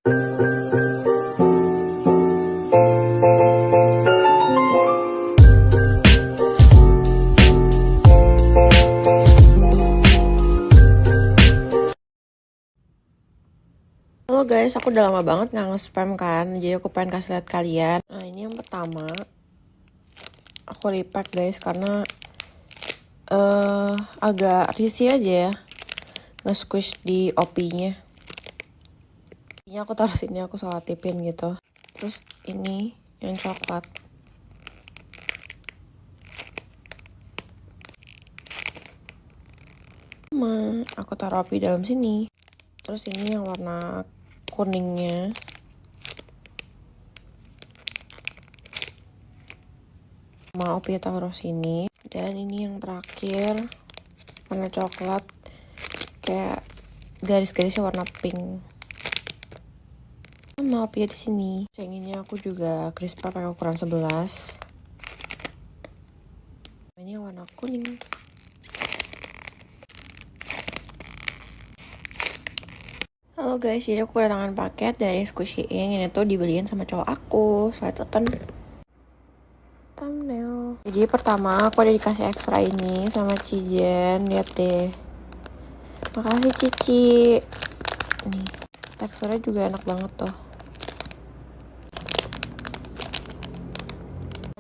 Halo guys, aku udah lama banget gak nge-spam kan, jadi aku pengen kasih lihat kalian. Nah ini yang pertama, aku repack guys karena agak risih aja ya, nge-squish di OP-nya. Ini aku taruh sini, aku salah tipin gitu. Terus ini yang coklat. Aku taruh OP dalam sini. Terus ini yang warna kuningnya. Mau OP taruh sini. Dan ini yang terakhir, warna coklat. Kayak garis-garisnya warna pink. Maaf ya di sini. Yang ini aku juga crisper pakai ukuran 11. Ini warna kuning. Halo guys, jadi aku kedatangan paket dari Squishy Ink. Ini tuh dibeliin sama cowok aku. Let's open thumbnail. Jadi pertama aku ada dikasih ekstra ini sama Cijen. Lihat deh. Makasih Cici. Nih, teksturnya juga enak banget tuh.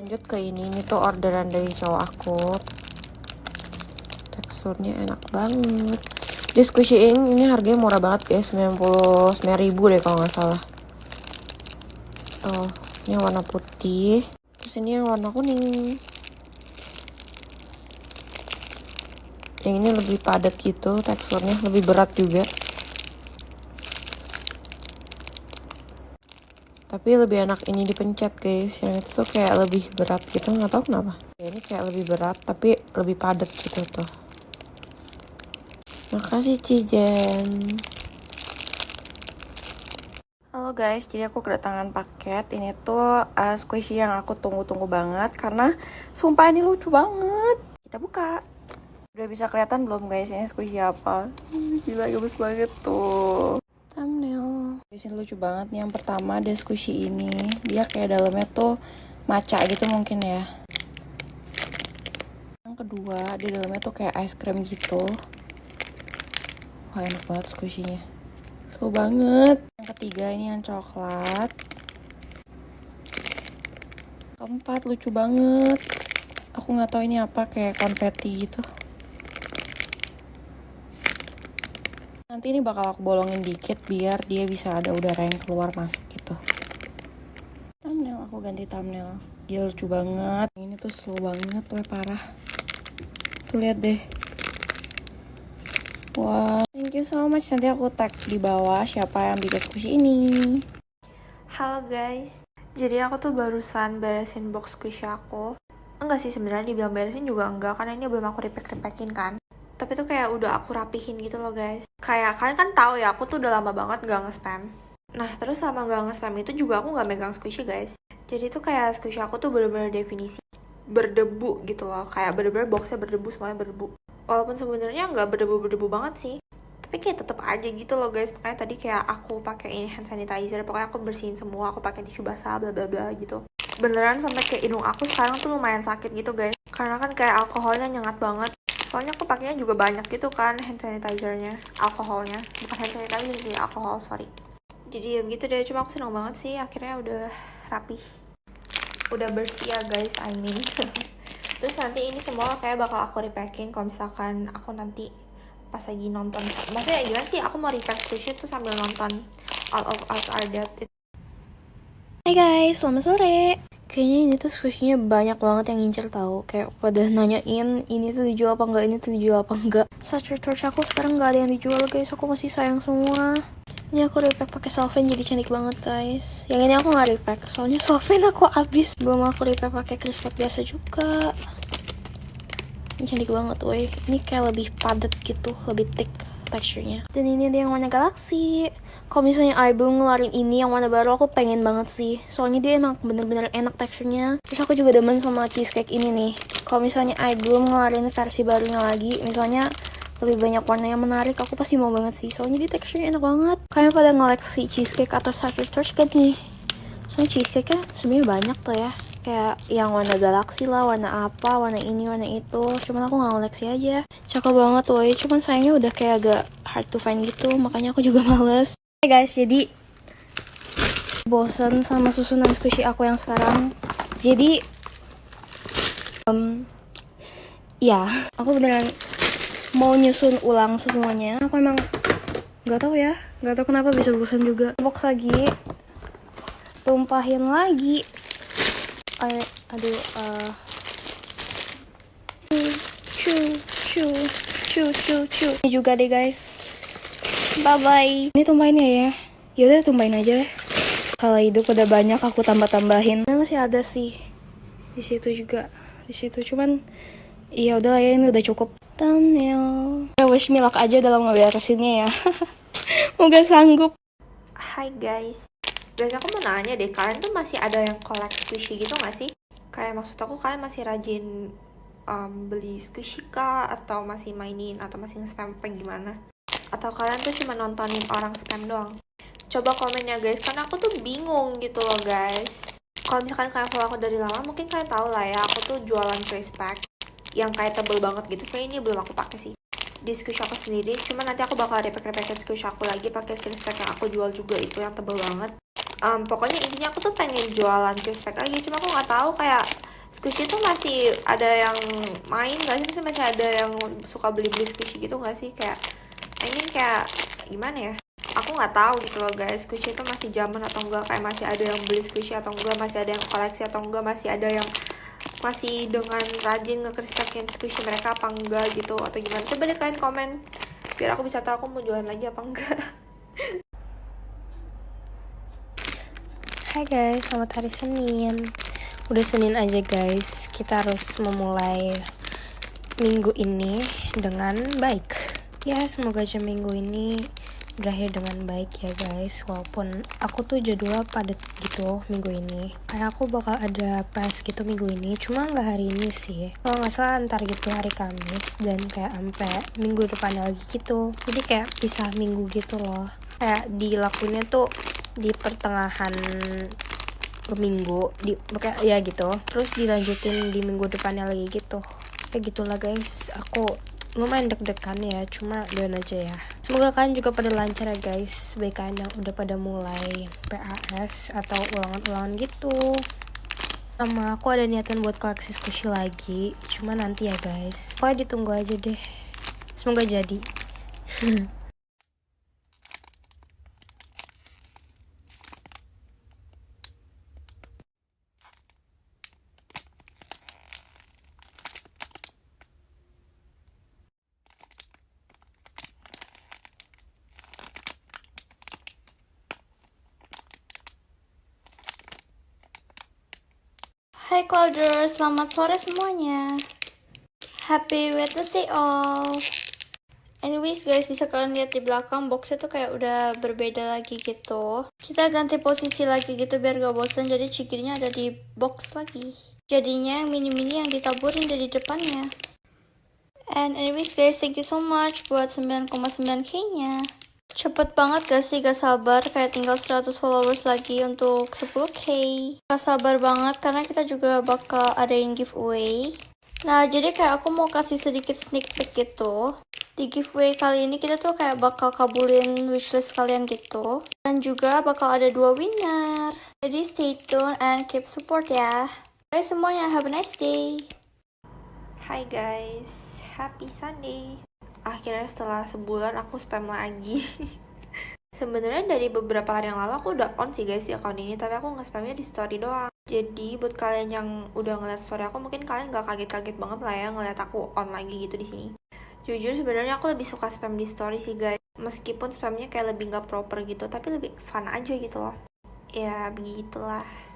Lanjut ke ini tuh orderan dari cowok aku. Teksturnya enak banget. Di Squishy Ink ini harganya murah banget guys, 99.000 deh kalau nggak salah. Oh, ini warna putih. Terus ini yang warna kuning. Yang ini lebih padat gitu teksturnya, lebih berat juga. Tapi lebih enak ini dipencet guys. Yang itu tuh kayak lebih berat gitu, nggak tahu kenapa. Ya, ini kayak lebih berat tapi lebih padat gitu tuh. Makasih Cijen. Halo guys, jadi aku kedatangan paket. Ini tuh squishy yang aku tunggu-tunggu banget karena sumpah ini lucu banget. Kita buka. Udah bisa kelihatan belum guys ini squishy apa? Gila gemes banget tuh. Thumbnail. Di sini lucu banget nih. Yang pertama ada squishy ini. Dia kayak dalamnya tuh matcha gitu mungkin ya. Yang kedua, di dalamnya tuh kayak ice cream gitu. Wah, enak banget squishy-nya. Seru banget. Yang ketiga ini yang coklat. Keempat lucu banget. Aku nggak tahu ini apa, kayak konfeti gitu. Nanti ini bakal aku bolongin dikit biar dia bisa ada udara yang keluar masuk gitu. Thumbnail, aku ganti thumbnail. Dia lucu banget. Ini tuh slow banget, tuh parah. Tuh lihat deh. Wah, thank you so much. Nanti aku tag di bawah siapa yang bikin squishy ini. Halo guys, jadi aku tuh barusan beresin box squishy aku. Enggak sih sebenarnya dibilang beresin juga enggak, karena ini belum aku repack-repackin kan. Tapi tuh kayak udah aku rapihin gitu loh guys. Kayak kalian kan tahu ya, aku tuh udah lama banget gak nge-spam. Nah terus sama gak nge-spam itu juga aku gak megang squishy guys. Jadi tuh kayak squishy aku tuh bener-bener definisi berdebu gitu loh. Kayak bener-bener boxnya berdebu, semuanya berdebu. Walaupun sebenarnya nggak berdebu-berdebu banget sih, tapi kayak tetap aja gitu loh guys. Makanya tadi kayak aku pakai ini hand sanitizer, pokoknya aku bersihin semua, aku pakai tisu basah bla bla bla gitu. Beneran sampai kayak hidung aku sekarang tuh lumayan sakit gitu guys, karena kan kayak alkoholnya nyengat banget. Soalnya aku pakainya juga banyak gitu kan hand sanitizernya, alkoholnya, bukan hand sanitizer sih, alkohol, sorry. Jadi ya begitu deh, cuma aku seneng banget sih akhirnya udah rapih, udah bersih ya guys, I mean. Terus nanti ini semua kayak bakal aku repacking kalau misalkan aku nanti pas lagi nonton. Maksudnya gimana sih, aku mau repack squishy tuh sambil nonton All of Us Are Dead. Hai guys, selamat sore. Kayaknya ini tuh squishy-nya banyak banget yang ngincer tahu. Kayak pada nanyain ini tuh dijual apa enggak, ini tuh dijual apa enggak. Such Torch aku sekarang nggak ada yang dijual guys, aku masih sayang semua. Ini aku repack pakai solvent jadi cantik banget guys. Yang ini aku nggak repack soalnya solvent aku habis. Belum aku repack pakai crisp biasa juga. Ini cantik banget woi. Ini kayak lebih padat gitu, lebih thick teksturnya. Dan ini ada yang warna galaksi. Kalau misalnya iBloom ngeluarin ini yang warna baru, aku pengen banget sih. Soalnya dia emang bener-bener enak teksturnya. Terus aku juga demen sama cheesecake ini nih. Kalau misalnya iBloom ngeluarin versi barunya lagi, misalnya lebih banyak warna yang menarik, aku pasti mau banget sih. Soalnya di teksturnya enak banget. Kalian pada ngoleksi cheesecake atau starter torch kan nih? Soalnya cheesecake kan sebenarnya banyak tuh ya. Kayak yang warna galaksi lah, warna apa, warna ini, warna itu. Cuman aku nggak ngoleksi aja. Cakep banget tuh ya. Cuman sayangnya udah kayak agak hard to find gitu. Makanya aku juga males. Hey guys, jadi bosan sama susunan squishy aku yang sekarang. Jadi ya, aku beneran mau nyusun ulang semuanya. Aku emang nggak tahu ya, nggak tahu kenapa bisa bosan juga. Box lagi, tumpahin lagi. Aduh, cu. Ini juga deh guys. Bye bye. Ini tumpahin ya. Yaudah tumpahin aja deh. Kalau hidup udah banyak aku tambah-tambahin. Masih ada sih di situ juga, di situ cuman iya udahlah ya, ini udah cukup. Thumbnail. Ya wish me luck aja dalam ngeberesinnya ya. Moga sanggup. Hai guys, aku mau nanya deh, kalian tuh masih ada yang collect squishy gitu gak sih? Kayak maksud aku kalian masih rajin beli squishy kah? Atau masih mainin? Atau masih nge-spam apa gimana? Atau kalian tuh cuma nontonin orang spam doang? Coba komen ya guys, karena aku tuh bingung gitu loh guys. Kalau misalkan kalian follow aku dari lama, mungkin kalian tahu lah ya, aku tuh jualan face pack yang kayak tebel banget gitu. Sebenarnya ini belum aku pakai sih di squish aku sendiri, cuman nanti aku bakal repack squish aku lagi pakai face pack yang aku jual juga, itu yang tebel banget. Pokoknya intinya aku tuh pengen jualan face pack lagi, cuma aku nggak tahu kayak squishy itu masih ada yang main nggak sih, masih ada yang suka beli squishy gitu nggak sih, kayak kayak gimana ya, aku nggak tahu gitu loh guys, squishy itu masih zaman atau enggak, kayak masih ada yang beli squishy atau enggak, masih ada yang koleksi atau enggak, masih ada yang masih dengan rajin nge-crispekin squishy mereka apa enggak gitu, atau gimana. Coba deh kalian komen biar aku bisa tahu aku mau jualan lagi apa enggak. Hai guys, selamat hari Senin. Udah Senin aja guys, kita harus memulai minggu ini dengan baik. Ya, semoga aja minggu ini berakhir dengan baik ya guys. Walaupun aku tuh jadwal padat gitu minggu ini, kayak aku bakal ada press gitu minggu ini, cuma nggak hari ini sih, kalau nggak salah ntar gitu hari Kamis, dan kayak sampai minggu depannya lagi gitu. Jadi kayak pisah minggu gitu loh, kayak dilakuinnya tuh di pertengahan minggu kayak ya gitu, terus dilanjutin di minggu depannya lagi gitu. Kayak gitulah guys, aku lumayan deg-degan ya, cuma doain aja ya. Semoga kalian juga pada lancar ya guys, baik kalian yang udah pada mulai PAS atau ulangan-ulangan gitu. Sama aku ada niatan buat koleksi squishy lagi, cuma nanti ya guys, pokoknya ditunggu aja deh, semoga jadi. Hai Clouders, selamat sore semuanya. Happy Wednesday all. Anyways guys, bisa kalian lihat di belakang boxnya tuh kayak udah berbeda lagi gitu. Kita ganti posisi lagi gitu biar gak bosan. Jadi cigirnya ada di box lagi. Jadinya yang mini-mini yang ditaburin dari depannya. And anyways guys, thank you so much buat 9,9k nya. Cepet banget gak sih? Gak sabar, kayak tinggal 100 followers lagi untuk 10k. Gak sabar banget karena kita juga bakal adain giveaway. Nah, jadi kayak aku mau kasih sedikit sneak peek gitu. Di giveaway kali ini kita tuh kayak bakal kabulin wishlist kalian gitu. Dan juga bakal ada 2 winner. Jadi stay tune and keep support ya. Guys semuanya, have a nice day. Hai guys, happy Sunday. Akhirnya setelah sebulan aku spam lagi. Sebenarnya dari beberapa hari yang lalu aku udah on sih guys di akun ini, tapi aku nge-spamnya di story doang. Jadi buat kalian yang udah ngeliat story aku, mungkin kalian gak kaget-kaget banget lah ya ngeliat aku on lagi gitu di sini. Jujur sebenarnya aku lebih suka spam di story sih guys. Meskipun spamnya kayak lebih gak proper gitu, tapi lebih fun aja gitu loh. Ya begitulah.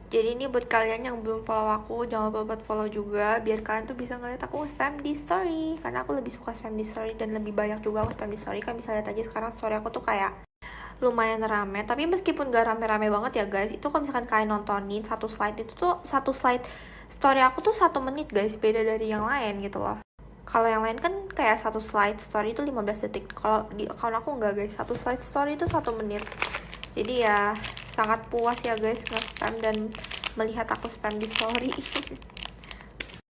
Jadi ini buat kalian yang belum follow aku, jangan lupa buat follow juga, biar kalian tuh bisa ngeliat aku spam di story. Karena aku lebih suka spam di story, dan lebih banyak juga aku spam di story. Kan bisa lihat aja sekarang story aku tuh kayak lumayan rame. Tapi meskipun gak rame-rame banget ya guys, itu kalau misalkan kalian nontonin satu slide, itu tuh satu slide story aku tuh 1 menit guys, beda dari yang lain gitu loh. Kalau yang lain kan kayak satu slide story itu 15 detik. Kalau di account aku enggak guys, satu slide story itu 1 menit. Jadi ya sangat puas ya guys nge-spam dan melihat aku spam di story.